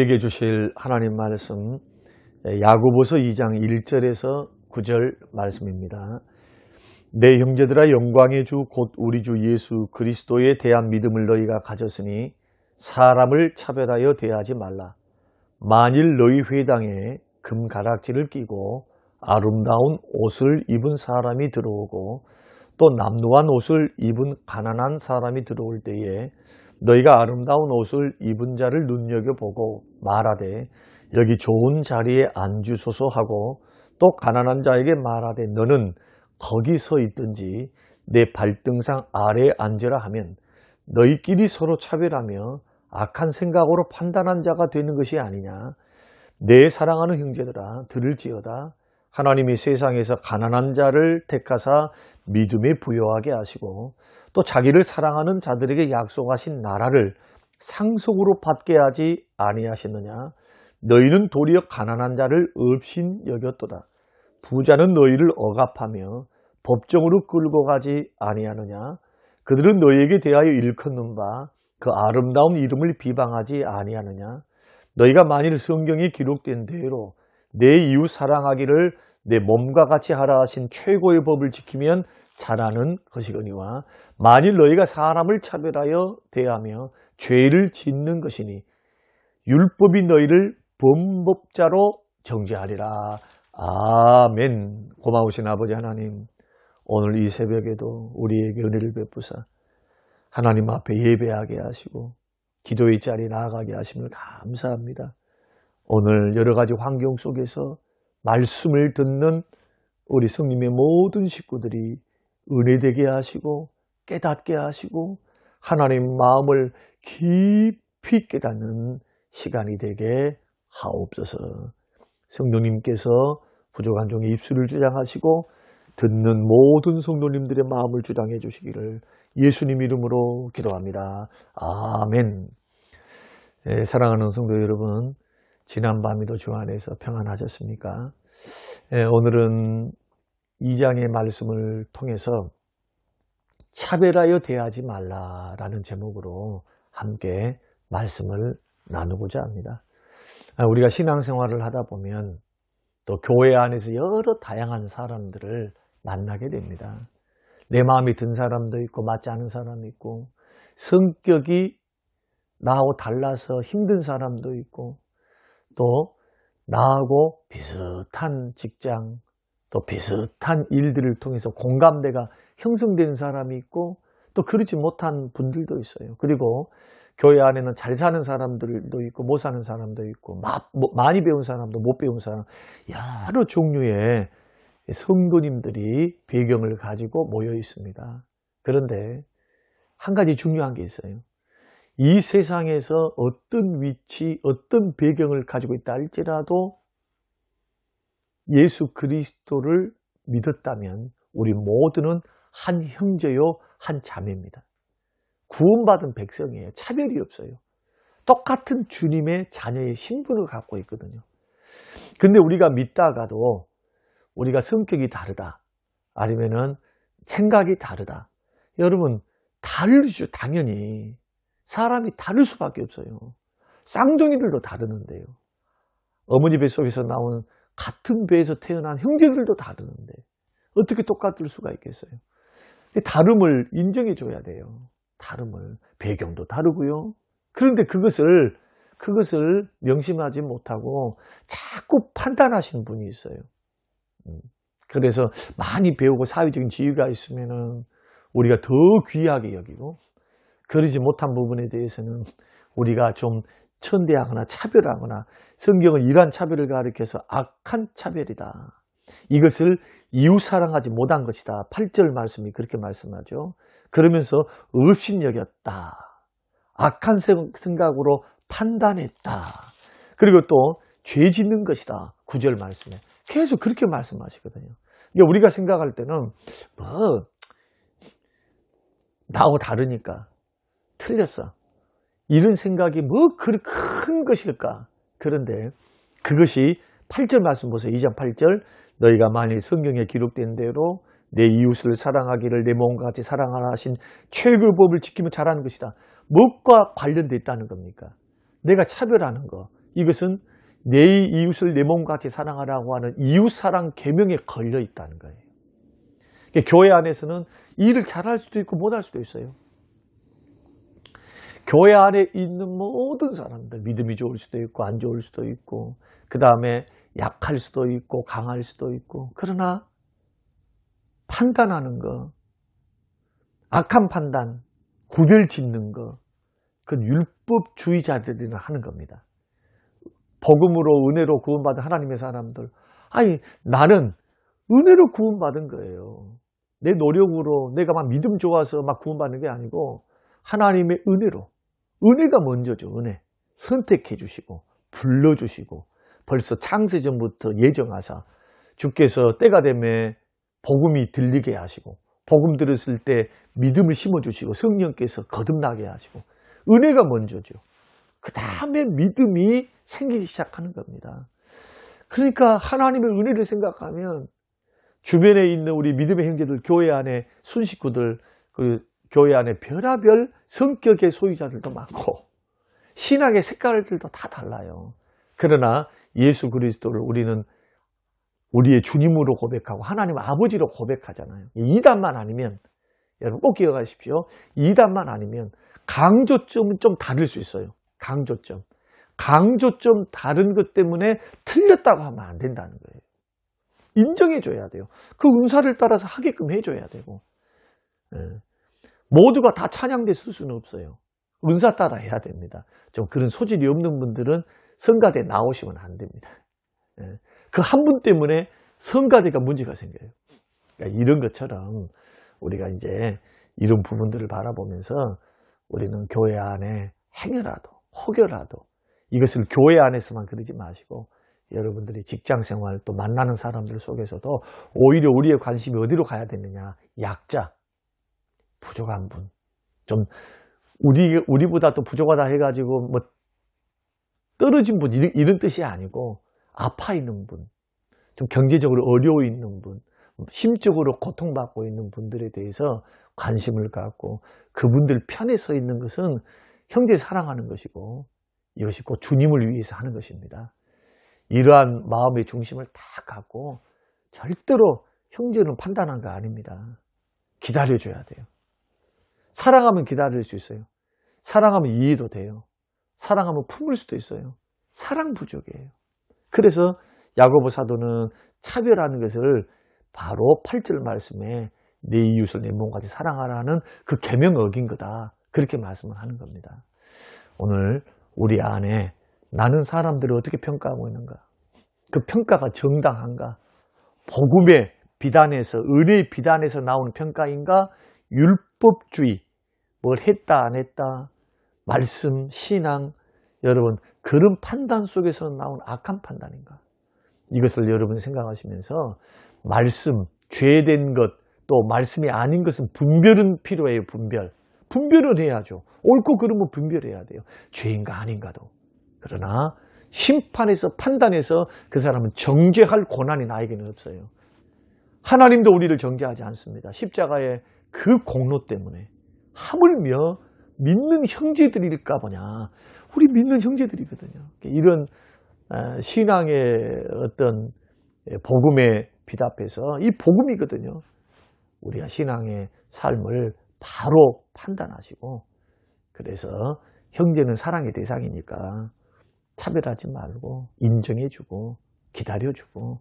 우리에게 주실 하나님 말씀 야고보서 2장 1절에서 9절 말씀입니다. 내 형제들아 영광의 주 곧 우리 주 예수 그리스도에 대한 믿음을 너희가 가졌으니 사람을 차별하여 대하지 말라. 만일 너희 회당에 금가락지를 끼고 아름다운 옷을 입은 사람이 들어오고 또 남루한 옷을 입은 가난한 사람이 들어올 때에 너희가 아름다운 옷을 입은 자를 눈여겨보고 말하되 여기 좋은 자리에 앉으소서 하고 또 가난한 자에게 말하되 너는 거기 서 있든지 내 발등상 아래에 앉으라 하면 너희끼리 서로 차별하며 악한 생각으로 판단한 자가 되는 것이 아니냐. 내 사랑하는 형제들아 들을지어다. 하나님이 세상에서 가난한 자를 택하사 믿음에 부여하게 하시고 또 자기를 사랑하는 자들에게 약속하신 나라를 상속으로 받게 하지 아니하시느냐. 너희는 도리어 가난한 자를 업신 여겼도다. 부자는 너희를 억압하며 법정으로 끌고 가지 아니하느냐. 그들은 너희에게 대하여 일컫는 바 그 아름다운 이름을 비방하지 아니하느냐. 너희가 만일 성경에 기록된 대로 내 이웃 사랑하기를 내 몸과 같이 하라 하신 최고의 법을 지키면 잘하는 것이거니와 만일 너희가 사람을 차별하여 대하며 죄를 짓는 것이니 율법이 너희를 범법자로 정죄하리라. 아멘. 고마우신 아버지 하나님, 오늘 이 새벽에도 우리에게 은혜를 베푸사 하나님 앞에 예배하게 하시고 기도의 자리에 나아가게 하심을 감사합니다. 오늘 여러 가지 환경 속에서 말씀을 듣는 우리 성님의 모든 식구들이 은혜되게 하시고 깨닫게 하시고 하나님 마음을 깊이 깨닫는 시간이 되게 하옵소서. 성도님께서 부족한 종의 입술을 주장하시고 듣는 모든 성도님들의 마음을 주장해 주시기를 예수님 이름으로 기도합니다. 아멘. 사랑하는 성도 여러분, 지난 밤에도 주 안에서 평안하셨습니까? 오늘은 2장의 말씀을 통해서 차별하여 대하지 말라라는 제목으로 함께 말씀을 나누고자 합니다. 우리가 신앙생활을 하다 보면 또 교회 안에서 여러 다양한 사람들을 만나게 됩니다. 내 마음이 든 사람도 있고 맞지 않은 사람도 있고 성격이 나하고 달라서 힘든 사람도 있고 또 나하고 비슷한 직장 또 비슷한 일들을 통해서 공감대가 형성되는 사람이 있고 또 그렇지 못한 분들도 있어요. 그리고 교회 안에는 잘 사는 사람들도 있고 못 사는 사람도 있고 많이 배운 사람도 못 배운 사람 여러 종류의 성도님들이 배경을 가지고 모여 있습니다. 그런데 한 가지 중요한 게 있어요. 이 세상에서 어떤 위치, 어떤 배경을 가지고 있다 할지라도 예수 그리스도를 믿었다면 우리 모두는 한 형제요, 한 자매입니다. 구원받은 백성이에요. 차별이 없어요. 똑같은 주님의 자녀의 신분을 갖고 있거든요. 근데 우리가 믿다가도 우리가 성격이 다르다, 아니면은 생각이 다르다. 여러분, 다르죠, 당연히. 사람이 다를 수밖에 없어요. 쌍둥이들도 다르는데요. 어머니 뱃속에서 나온 같은 배에서 태어난 형제들도 다르는데 어떻게 똑같을 수가 있겠어요? 다름을 인정해 줘야 돼요. 다름을. 배경도 다르고요. 그런데 그것을 명심하지 못하고 자꾸 판단하시는 분이 있어요. 그래서 많이 배우고 사회적인 지위가 있으면은 우리가 더 귀하게 여기고 그러지 못한 부분에 대해서는 우리가 좀 천대하거나 차별하거나 성경은 이러한 차별을 가리켜서 악한 차별이다. 이것을 이웃 사랑하지 못한 것이다. 8절 말씀이 그렇게 말씀하죠. 그러면서 업신여겼다. 악한 생각으로 판단했다. 그리고 또 죄 짓는 것이다. 9절 말씀에 계속 그렇게 말씀하시거든요. 그러니까 우리가 생각할 때는 나하고 다르니까 틀렸어. 이런 생각이 그리 큰 것일까? 그런데 그것이 8절 말씀 보세요. 2장 8절 너희가 만일 성경에 기록된 대로 내 이웃을 사랑하기를 내 몸과 같이 사랑하라 하신 최고의 법을 지키면 잘하는 것이다. 무엇과 관련되어 있다는 겁니까? 내가 차별하는 거, 이것은 내 이웃을 내 몸같이 사랑하라고 하는 이웃사랑 계명에 걸려 있다는 거예요. 그러니까 교회 안에서는 일을 잘할 수도 있고 못할 수도 있어요. 교회 안에 있는 모든 사람들, 믿음이 좋을 수도 있고 안 좋을 수도 있고, 그 다음에 약할 수도 있고 강할 수도 있고, 그러나 판단하는 거, 악한 판단, 구별 짓는 거, 그건 율법주의자들이 하는 겁니다. 복음으로 은혜로 구원받은 하나님의 사람들, 아니 나는 은혜로 구원받은 거예요. 내 노력으로 내가 막 믿음 좋아서 막 구원받는 게 아니고 하나님의 은혜로, 은혜가 먼저죠. 은혜 선택해 주시고 불러주시고 벌써 창세전부터 예정하사 주께서 때가 되면 복음이 들리게 하시고 복음 들었을 때 믿음을 심어주시고 성령께서 거듭나게 하시고 은혜가 먼저죠. 그 다음에 믿음이 생기기 시작하는 겁니다. 그러니까 하나님의 은혜를 생각하면 주변에 있는 우리 믿음의 형제들, 교회 안에 순식구들, 그 교회 안에 별하별 성격의 소유자들도 많고 신앙의 색깔들도 다 달라요. 그러나 예수 그리스도를 우리는 우리의 주님으로 고백하고 하나님 아버지로 고백하잖아요. 이단만 아니면, 여러분 꼭 기억하십시오. 이단만 아니면 강조점은 좀 다를 수 있어요. 강조점 다른 것 때문에 틀렸다고 하면 안 된다는 거예요. 인정해줘야 돼요. 그 은사를 따라서 하게끔 해줘야 되고, 모두가 다 찬양됐을 수는 없어요. 은사 따라 해야 됩니다. 좀 그런 소질이 없는 분들은 성가대 나오시면 안 됩니다. 그 한 분 때문에 성가대가 문제가 생겨요. 그러니까 이런 것처럼 우리가 이제 이런 부분들을 바라보면서 우리는 교회 안에 행여라도 혹여라도 이것을 교회 안에서만 그러지 마시고 여러분들이 직장생활 또 만나는 사람들 속에서도 오히려 우리의 관심이 어디로 가야 되느냐. 약자, 부족한 분, 좀 우리보다 또 부족하다 해가지고 뭐 떨어진 분 이런 뜻이 아니고 아파 있는 분, 좀 경제적으로 어려워 있는 분, 심적으로 고통받고 있는 분들에 대해서 관심을 갖고 그분들 편에 서 있는 것은 형제 사랑하는 것이고 이것이 곧 주님을 위해서 하는 것입니다. 이러한 마음의 중심을 다 갖고 절대로 형제는 판단한 거 아닙니다. 기다려줘야 돼요. 사랑하면 기다릴 수 있어요. 사랑하면 이해도 돼요. 사랑하면 품을 수도 있어요. 사랑 부족이에요. 그래서 야고보 사도는 차별하는 것을 바로 8절 말씀에 내 이웃을 내 몸같이 사랑하라는 그 계명 어긴 거다. 그렇게 말씀을 하는 겁니다. 오늘 우리 안에 나는 사람들을 어떻게 평가하고 있는가? 그 평가가 정당한가? 복음의 비단에서, 은혜의 비단에서 나오는 평가인가? 율법주의, 뭘 했다 안 했다, 말씀, 신앙, 여러분 그런 판단 속에서 나온 악한 판단인가? 이것을 여러분 생각하시면서 말씀, 죄된 것, 또 말씀이 아닌 것은 분별은 필요해요. 분별은 해야죠. 옳고 그름은 분별해야 돼요. 죄인가 아닌가도. 그러나 심판에서 판단해서 그 사람은 정죄할 권한이 나에게는 없어요. 하나님도 우리를 정죄하지 않습니다. 십자가의 그 공로 때문에. 하물며 믿는 형제들일까 보냐. 우리 믿는 형제들이거든요. 이런 신앙의 어떤 복음에 비답해서 이 복음이거든요. 우리가 신앙의 삶을 바로 판단하시고, 그래서 형제는 사랑의 대상이니까 차별하지 말고 인정해주고 기다려주고,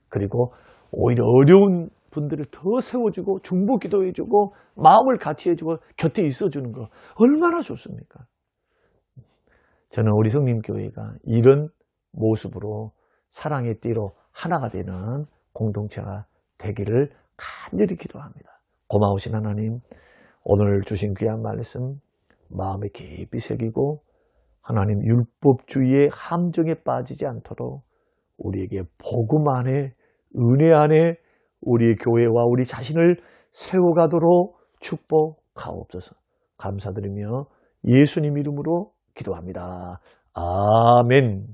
그리고 오히려 어려운 분들을 더 세워주고 중보 기도해주고 마음을 같이 해주고 곁에 있어주는 거 얼마나 좋습니까? 저는 우리 성림교회가 이런 모습으로 사랑의 띠로 하나가 되는 공동체가 되기를 간절히 기도합니다. 고마우신 하나님, 오늘 주신 귀한 말씀 마음에 깊이 새기고 하나님 율법주의의 함정에 빠지지 않도록 우리에게 복음 안에, 은혜 안에 우리 교회와 우리 자신을 세워가도록 축복하옵소서. 감사드리며 예수님 이름으로 기도합니다. 아멘.